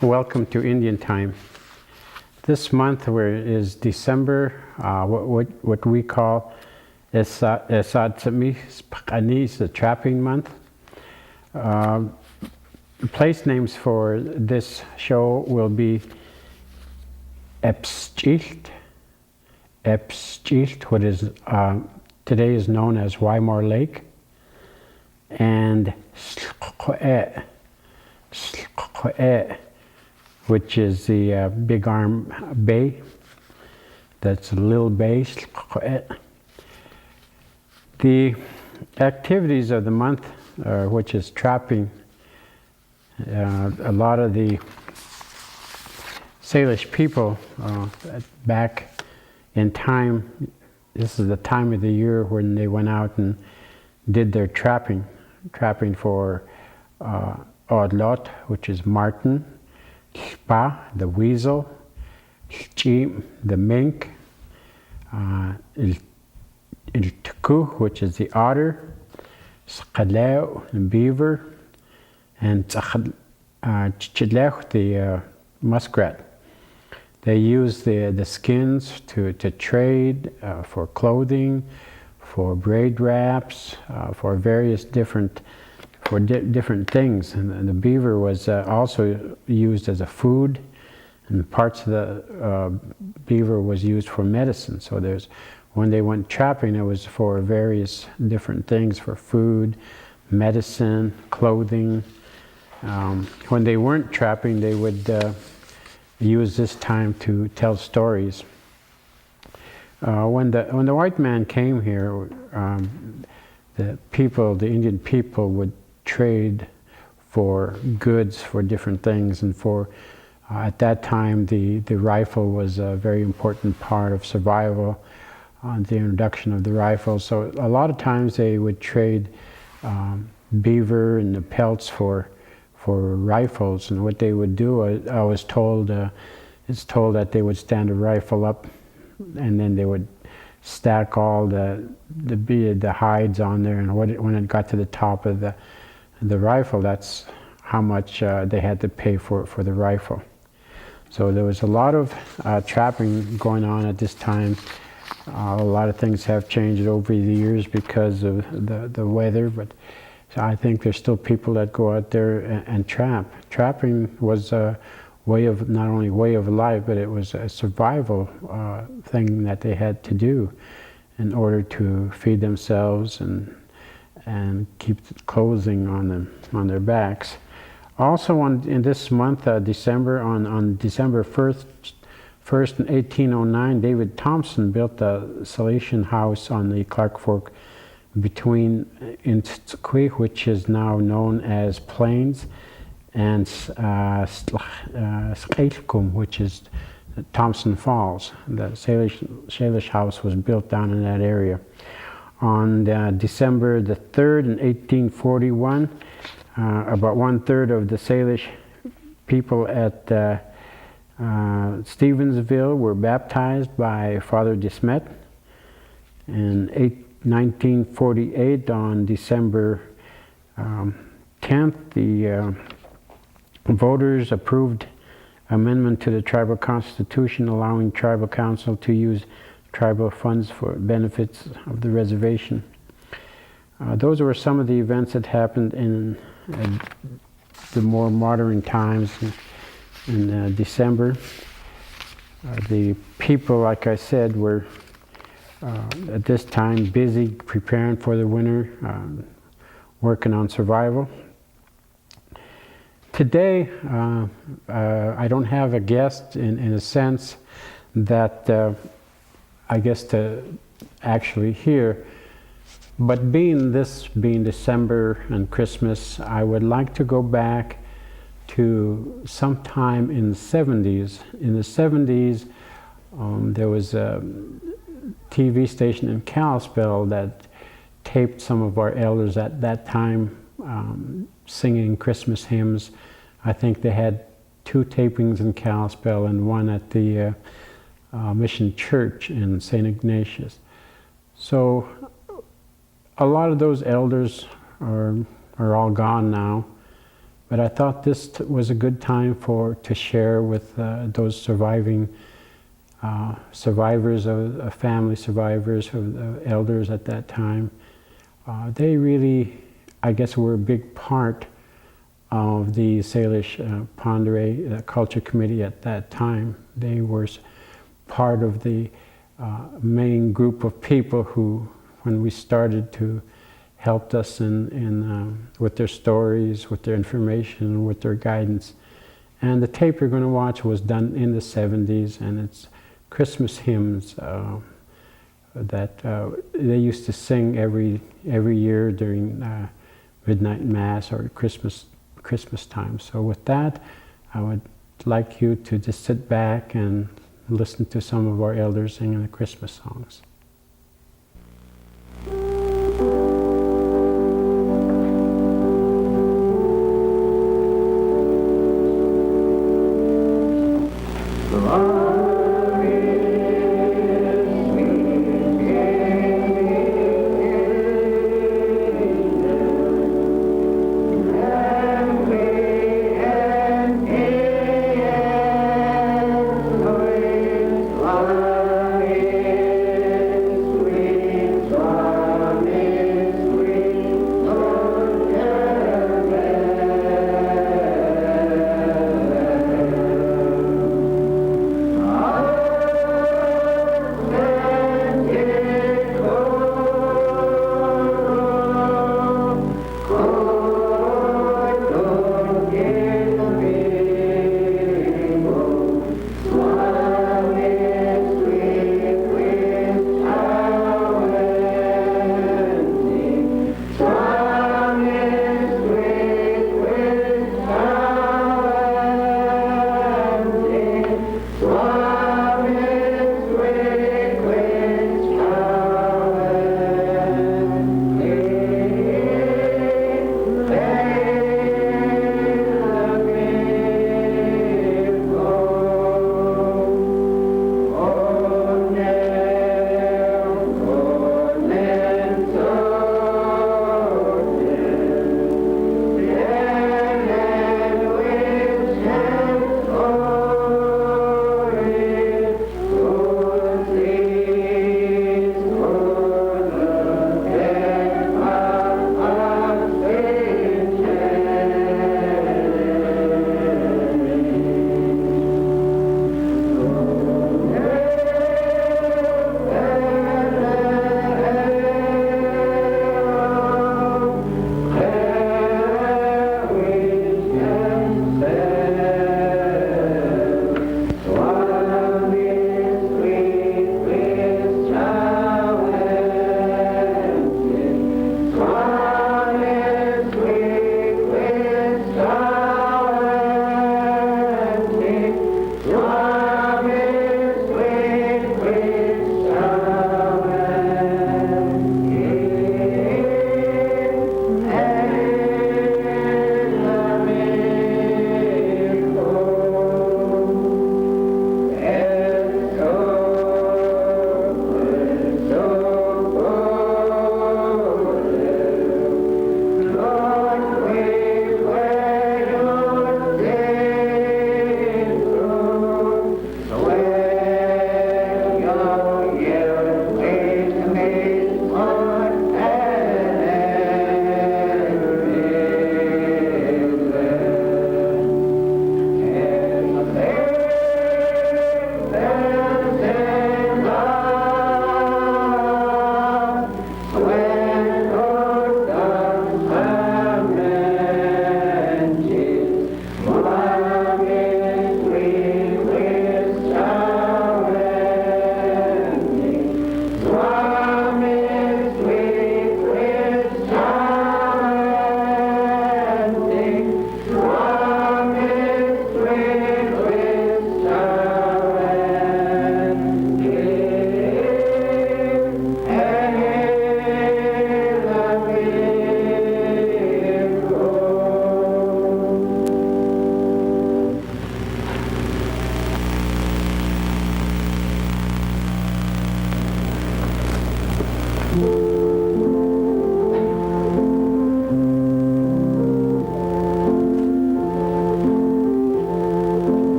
Welcome to Indian time. This month is December, what we call the trapping month. Place names for this show will be Epschilt, what is today is known as Wymore Lake, and which is the Big Arm Bay. That's a little bay. The activities of the month, which is trapping, a lot of the Salish people back in time, this is the time of the year when they went out and did their trapping for Odlot, which is marten, Spa, the weasel, Chim, the mink, Iltuku, which is the otter, Skaleo, the beaver, and Chilech, the muskrat. They use the skins to trade for clothing, for braid wraps, for various different things. And the beaver was also used as a food, and parts of the beaver was used for medicine. So when they went trapping, it was for various different things, for food, medicine, clothing. When they weren't trapping, they would use this time to tell stories. When the white man came here, the Indian people would trade for goods, for different things, and at that time the rifle was a very important part of survival, the introduction of the rifle. So a lot of times they would trade beaver and the pelts for rifles. And what they would do, I was told, it's told that they would stand a rifle up, and then they would stack all the hides on there, and when it got to the top of the rifle, that's how much they had to pay for the rifle. So there was a lot of trapping going on at this time. A lot of things have changed over the years because of the weather, but I think there's still people that go out there and trap. Trapping was a way of, not only way of life, but it was a survival thing that they had to do in order to feed themselves and keep clothing on their backs. Also in this month, December, on December 1st in 1809, David Thompson built a Salish house on the Clark Fork between Intsqueak, which is now known as Plains, and Skeilkum, which is Thompson Falls. The Salish house was built down in that area. On December the 3rd in 1841, about 1/3 of the Salish people at Stevensville were baptized by Father DeSmet. In 1948, on December 10th, the voters approved amendment to the tribal constitution allowing tribal council to use tribal funds for benefits of the reservation. Those were some of the events that happened in the more modern times in December. The people, like I said, were at this time busy preparing for the winter, working on survival. Today, I don't have a guest in a sense that I guess to actually hear But being December and Christmas, I would like to go back to sometime in the 70s. In the 70s, there was a TV station in Kalispell that taped some of our elders at that time singing Christmas hymns. I think they had 2 tapings in Kalispell and 1 at the Mission Church in St. Ignatius. So a lot of those elders are all gone now, but I thought this was a good time to share with those survivors of family survivors of the elders at that time. They really, I guess, were a big part of the Salish Pondere Culture Committee at that time. They were part of the main group of people who, when we started, to helped us with their stories, with their information, with their guidance. And the tape you're going to watch was done in the 70s, and it's Christmas hymns that they used to sing every year during midnight mass or Christmas time. So with that, I would like you to just sit back and listen to some of our elders singing the Christmas songs. Sweet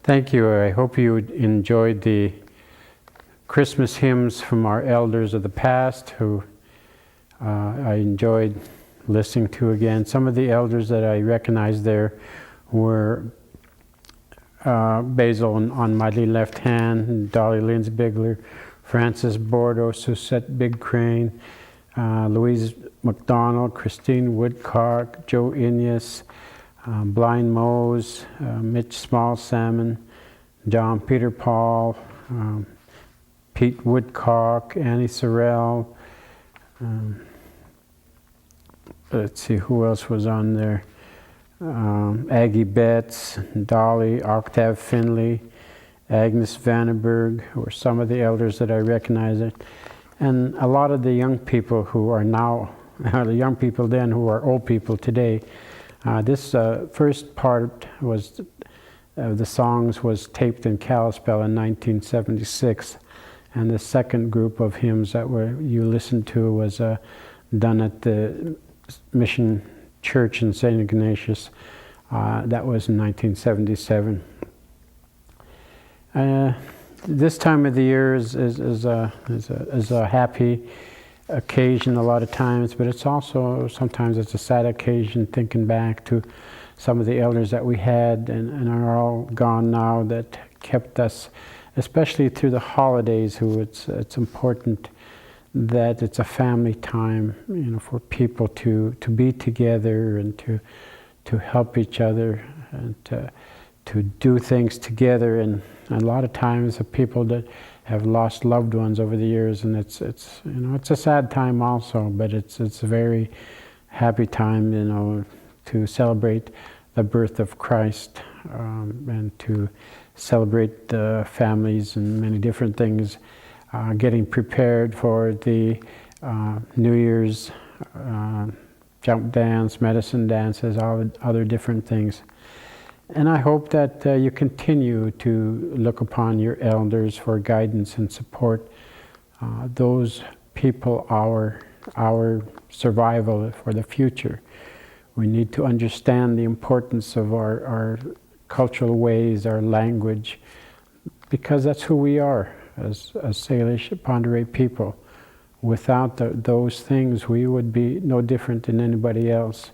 Thank you. I hope you enjoyed the Christmas hymns from our elders of the past, who I enjoyed listening to again. Some of the elders that I recognized there were Basil on my left hand, Dolly Linsbigler, Francis Bordeaux, Susette Big Crane, Louise McDonald, Christine Woodcock, Joe Inyas, Blind Mose, Mitch Small Salmon, John Peter Paul, Pete Woodcock, Annie Sorrell. Let's see who else was on there. Aggie Betts, Dolly, Octave Finley, Agnes Vandenberg were some of the elders that I recognize. And a lot of the young people who are now, the young people then who are old people today. This first part was the songs was taped in Kalispell in 1976, and the second group of hymns that you listened to was done at the Mission Church in St. Ignatius. That was in 1977. This time of the year is a happy occasion a lot of times, but it's also sometimes it's a sad occasion, thinking back to some of the elders that we had and are all gone now, that kept us, especially through the holidays, who it's important that it's a family time, for people to be together and to help each other and to do things together. And a lot of times the people that have lost loved ones over the years, and it's a sad time also, but it's a very happy time, to celebrate the birth of Christ, and to celebrate the families and many different things, getting prepared for the New Year's jump dance, medicine dances, all other different things. And I hope that you continue to look upon your elders for guidance and support. Those people, our survival for the future. We need to understand the importance of our cultural ways, our language, because that's who we are as Salish Ponderay people. Without those things, we would be no different than anybody else.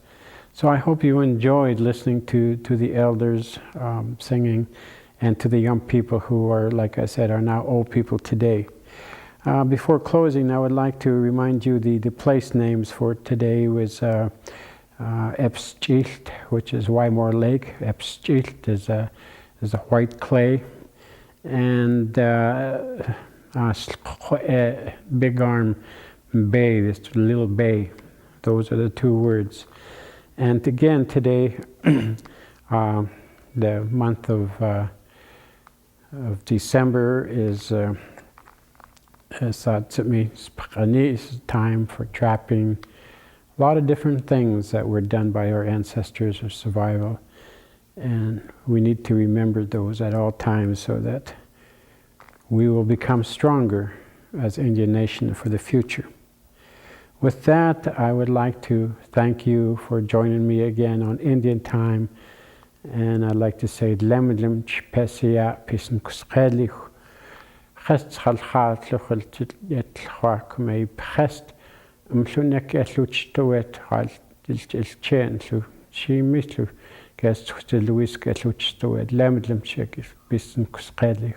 So I hope you enjoyed listening to the elders singing, and to the young people who are, like I said, are now old people today. Before closing, I would like to remind you the place names for today was Epschilt, which is Wymore Lake. Epschilt is a white clay, and Big Arm Bay, this little bay. Those are the two words. And again today, the month of December is time for trapping. A lot of different things that were done by our ancestors for survival, and we need to remember those at all times so that we will become stronger as Indian nation for the future. With that, I would like to thank you for joining me again on Indian Time, and I'd like to say Lemlem Chpesia Pism Kuskhelich Khest Khalkhatlukhul Yetlkhwakumei Khest Mlunek Eluchtoet Hal Ilchen Lu Chimislu Guest Louis Eluchtoet Lemlem Chek Pism Kuskhelich.